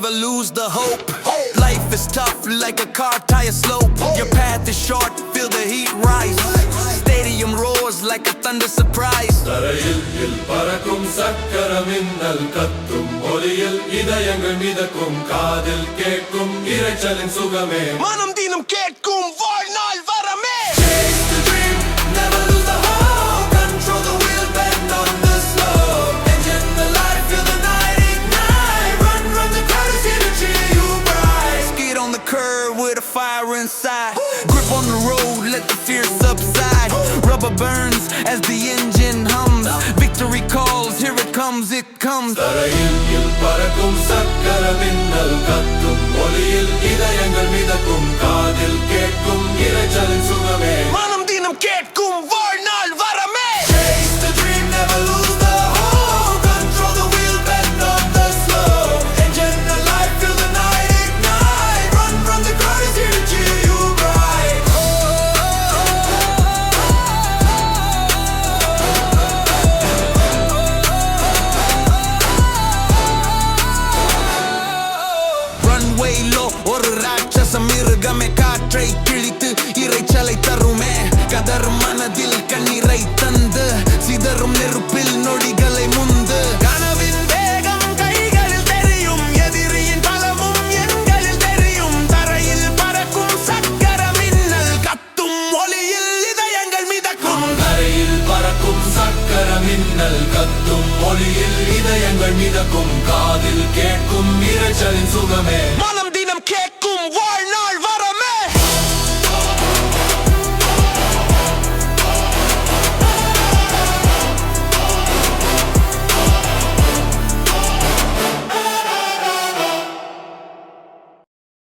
never lose the hope. Life is tough like a car tire slope. Your path is short, feel the heat rise. Stadium roars like a thunder surprise. தரையில் பறக்கும் சக்கர மின்னல் கத்தும் ஒலியில் இதயங்கள் மிதக்கும் காதில் கேட்கும் இரைச்சலின் சுகமே மனம் தினம் கேட்கும் வாழ்நாள் வரமே. Chase the dream, never lose the hope. Control the wheel, bend on the slope. Engine the light, feel the night ignite. Run, run, the crowd is here to cheer you bright. Skid on the curb with a fire inside. Grip on the road, let the fear subside. Rubber burns as the engine hums. Victory calls, here it comes, it comes. தரையில் பறக்கும் சக்கர மின்னல் கத்தும் ஒலியில் இதயங்கள் மிதக்கும் காதில் கேட்கும் இரைச்சலின் சுகமே மனம் தினம் கேட்கும் வாழ்நாள் வரமே. Chase the dream, never lose the hope. Control the wheel, bend on the slope. Engine the light, feel the night ignite. Run, run, the crowd is here to cheer you bright. Runway low, ஒரு ராட்சச மிருகமே காற்றை கிழித்து இரைச்சலை தருமே. கதரும் மனதில் கண்ணீரை தந்து சிதறும் நெருப்பில் நொடிகளை முந்து. கனவின் வேகம் கைகளில் தெரியும், எதிரியின் பலமும் எண்களில் தெரியும். தரையில் பறக்கும் சக்கர மின்னல் கத்தும் ஒலியில் இதயங்கள் மிதக்கும். தரையில் பறக்கும் சக்கர மின்னல் கத்தும் ஒலியில் இதயங்கள் மிதக்கும் காதில் கேட்கும் இரைச்சலின் சுகமே மனம் தினம் கேட்கும் வாழ்நாள்